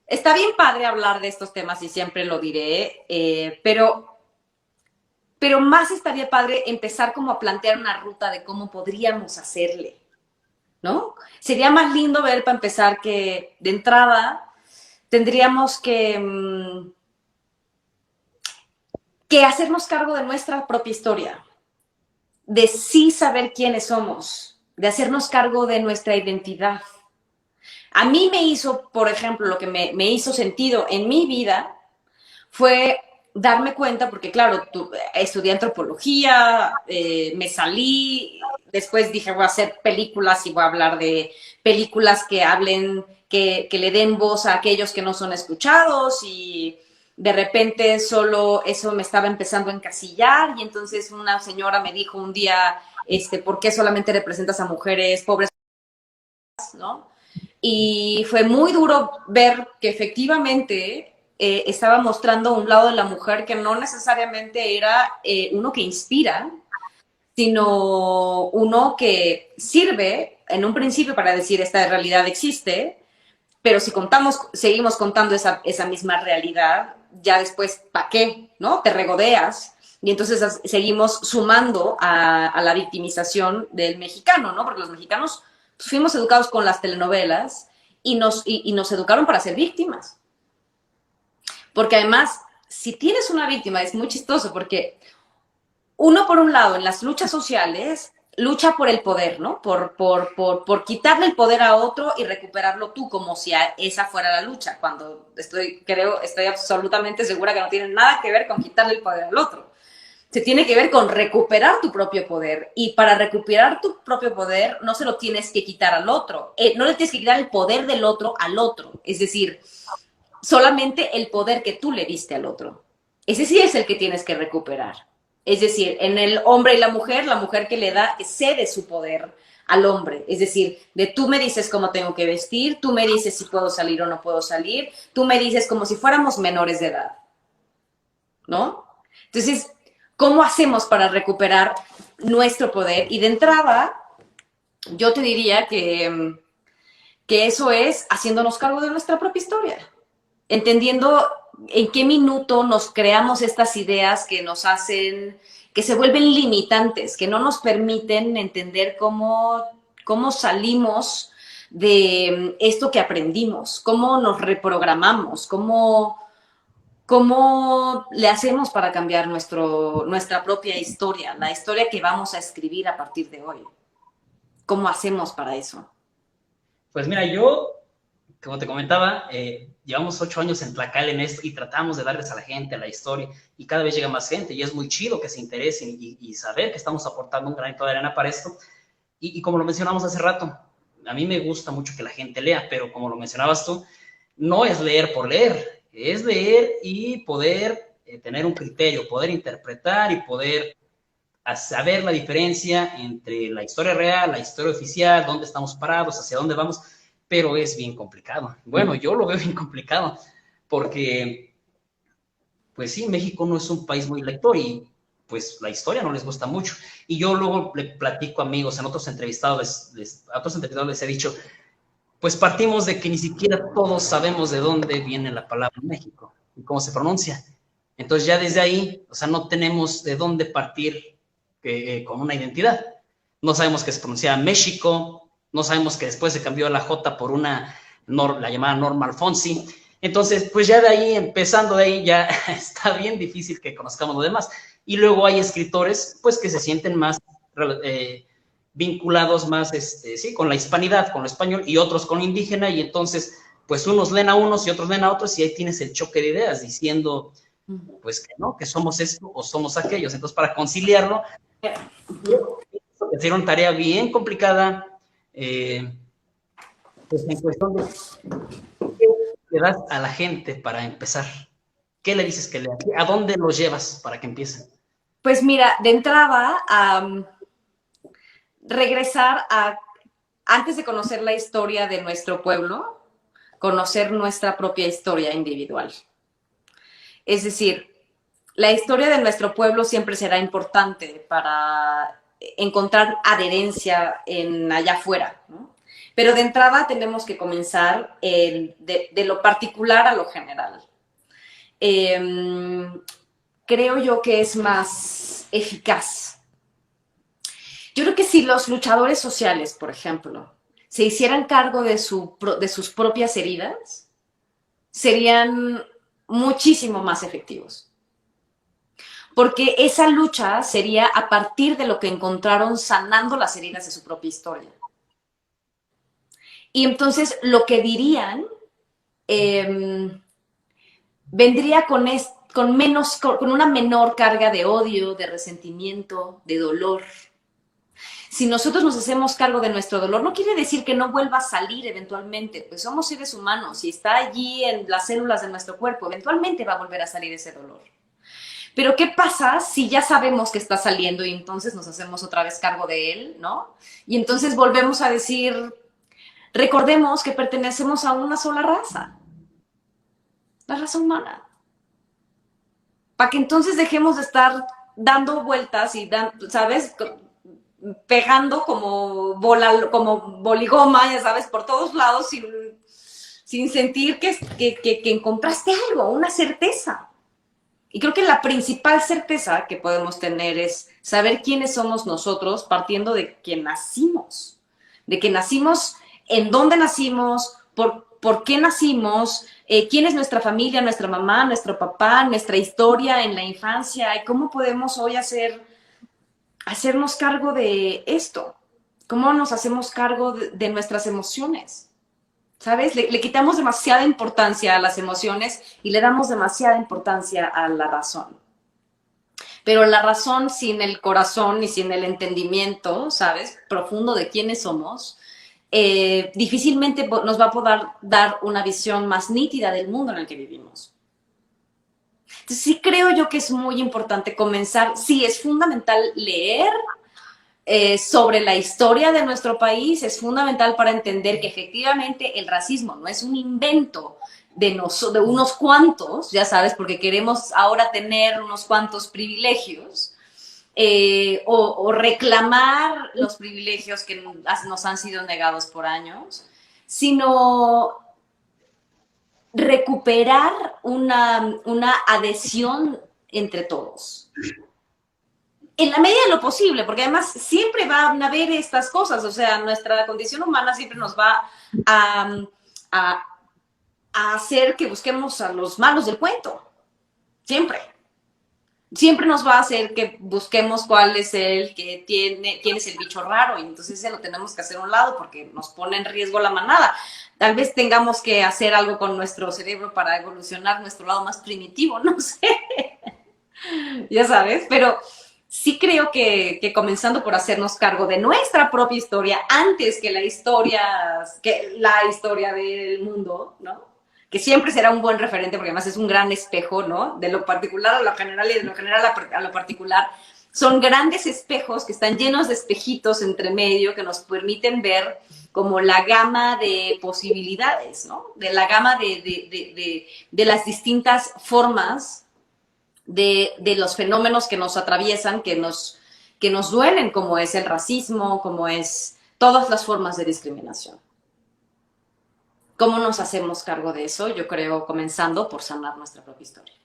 Está bien padre hablar de estos temas y siempre lo diré, pero más estaría padre empezar como a plantear una ruta de cómo podríamos hacerle, ¿no? Sería más lindo ver, para empezar, que de entrada tendríamos que hacernos cargo de nuestra propia historia, de sí saber quiénes somos, de hacernos cargo de nuestra identidad. A mí me hizo, por ejemplo, lo que me hizo sentido en mi vida fue darme cuenta, porque claro, estudié antropología, me salí, después dije voy a hacer películas y voy a hablar de películas que hablen, que le den voz a aquellos que no son escuchados y de repente solo eso me estaba empezando a encasillar y entonces una señora me dijo un día, ¿por qué solamente representas a mujeres pobres, ¿no? Y fue muy duro ver que efectivamente estaba mostrando un lado de la mujer que no necesariamente era uno que inspira, sino uno que sirve en un principio para decir esta realidad existe, pero si seguimos contando esa misma realidad, ya después, ¿para qué? ¿No? Te regodeas. Y entonces seguimos sumando a la victimización del mexicano, ¿no? Porque los mexicanos pues, fuimos educados con las telenovelas y nos educaron para ser víctimas. Porque además, si tienes una víctima, es muy chistoso porque uno, por un lado, en las luchas sociales, lucha por el poder, ¿no? Por quitarle el poder a otro y recuperarlo tú, como si esa fuera la lucha, cuando estoy absolutamente segura que no tiene nada que ver con quitarle el poder al otro. Se tiene que ver con recuperar tu propio poder. Y para recuperar tu propio poder, no se lo tienes que quitar al otro. No le tienes que quitar el poder del otro al otro. Es decir, solamente el poder que tú le diste al otro. Ese sí es el que tienes que recuperar. Es decir, en el hombre y la mujer que le da, cede su poder al hombre. Es decir, de tú me dices cómo tengo que vestir, tú me dices si puedo salir o no puedo salir, tú me dices como si fuéramos menores de edad, ¿no? Entonces, ¿cómo hacemos para recuperar nuestro poder? Y de entrada, yo te diría que eso es haciéndonos cargo de nuestra propia historia, entendiendo en qué minuto nos creamos estas ideas que nos hacen, que se vuelven limitantes, que no nos permiten entender cómo salimos de esto que aprendimos, cómo nos reprogramamos, cómo le hacemos para cambiar nuestra propia historia, la historia que vamos a escribir a partir de hoy. ¿Cómo hacemos para eso? Pues mira, yo, como te comentaba, llevamos 8 años en Tlacal en esto y tratamos de darles a la gente, a la historia, y cada vez llega más gente, y es muy chido que se interesen y saber que estamos aportando un granito de arena para esto. Y como lo mencionamos hace rato, a mí me gusta mucho que la gente lea, pero como lo mencionabas tú, no es leer por leer, es leer y poder tener un criterio, poder interpretar y poder saber la diferencia entre la historia real, la historia oficial, dónde estamos parados, hacia dónde vamos, pero es bien complicado. Bueno, yo lo veo bien complicado, porque, pues sí, México no es un país muy lector y pues la historia no les gusta mucho. Y yo luego le platico a amigos, en otros entrevistados a otros entrevistados les he dicho, pues partimos de que ni siquiera todos sabemos de dónde viene la palabra México y cómo se pronuncia. Entonces ya desde ahí, o sea, no tenemos de dónde partir con una identidad. No sabemos que se pronunciaba México, no sabemos que después se cambió la J por la llamada Norma Alfonsi. Entonces, pues ya de ahí, empezando de ahí, ya está bien difícil que conozcamos lo demás. Y luego hay escritores, pues, que se sienten más vinculados más, sí, con la hispanidad, con lo español, y otros con lo indígena, y entonces, pues, unos leen a unos y otros leen a otros, y ahí tienes el choque de ideas, diciendo, pues, que no, que somos esto o somos aquellos. Entonces, para conciliarlo, es una tarea bien complicada, pues en cuestión de qué le das a la gente para empezar. ¿Qué le dices que lea? ¿A dónde los llevas para que empiecen? Pues mira, de entrada, regresar antes de conocer la historia de nuestro pueblo, conocer nuestra propia historia individual. Es decir, la historia de nuestro pueblo siempre será importante para encontrar adherencia allá afuera, ¿no? Pero de entrada tenemos que comenzar de lo particular a lo general. Creo yo que es más eficaz. Yo creo que si los luchadores sociales, por ejemplo, se hicieran cargo de sus propias heridas, serían muchísimo más efectivos. Porque esa lucha sería a partir de lo que encontraron sanando las heridas de su propia historia. Y entonces lo que dirían vendría con una menor carga de odio, de resentimiento, de dolor. Si nosotros nos hacemos cargo de nuestro dolor, no quiere decir que no vuelva a salir eventualmente, pues somos seres humanos y está allí en las células de nuestro cuerpo, eventualmente va a volver a salir ese dolor. Pero ¿qué pasa si ya sabemos que está saliendo y entonces nos hacemos otra vez cargo de él, ¿no? Y entonces volvemos a decir, recordemos que pertenecemos a una sola raza, la raza humana. Para que entonces dejemos de estar dando vueltas y, ¿sabes? Pegando como boligoma, ya sabes, por todos lados sin sentir que encontraste algo, una certeza. Y creo que la principal certeza que podemos tener es saber quiénes somos nosotros partiendo de que nacimos, en dónde nacimos, por qué nacimos, quién es nuestra familia, nuestra mamá, nuestro papá, nuestra historia en la infancia y cómo podemos hoy hacernos cargo de esto, cómo nos hacemos cargo de nuestras emociones. ¿Sabes? Le quitamos demasiada importancia a las emociones y le damos demasiada importancia a la razón. Pero la razón sin el corazón y sin el entendimiento, ¿sabes? Profundo de quiénes somos, difícilmente nos va a poder dar una visión más nítida del mundo en el que vivimos. Entonces, sí creo yo que es muy importante comenzar, sí, es fundamental leer sobre la historia de nuestro país, es fundamental para entender que efectivamente el racismo no es un invento de unos cuantos, ya sabes, porque queremos ahora tener unos cuantos privilegios, o reclamar los privilegios que nos han sido negados por años, sino recuperar una adhesión entre todos. En la medida de lo posible, porque además siempre van a haber estas cosas, o sea, nuestra condición humana siempre nos va a hacer que busquemos a los malos del cuento, siempre. Siempre nos va a hacer que busquemos cuál es quién es el bicho raro, y entonces ese lo tenemos que hacer a un lado porque nos pone en riesgo la manada. Tal vez tengamos que hacer algo con nuestro cerebro para evolucionar nuestro lado más primitivo, no sé. Ya sabes, pero sí creo que comenzando por hacernos cargo de nuestra propia historia antes que la historia del mundo, ¿no? Que siempre será un buen referente porque además es un gran espejo, ¿no? De lo particular a lo general y de lo general a lo particular. Son grandes espejos que están llenos de espejitos entre medio que nos permiten ver como la gama de posibilidades, ¿no? De la gama de las distintas formas de los fenómenos que nos atraviesan, que nos duelen, como es el racismo, como es todas las formas de discriminación. ¿Cómo nos hacemos cargo de eso? Yo creo comenzando por sanar nuestra propia historia.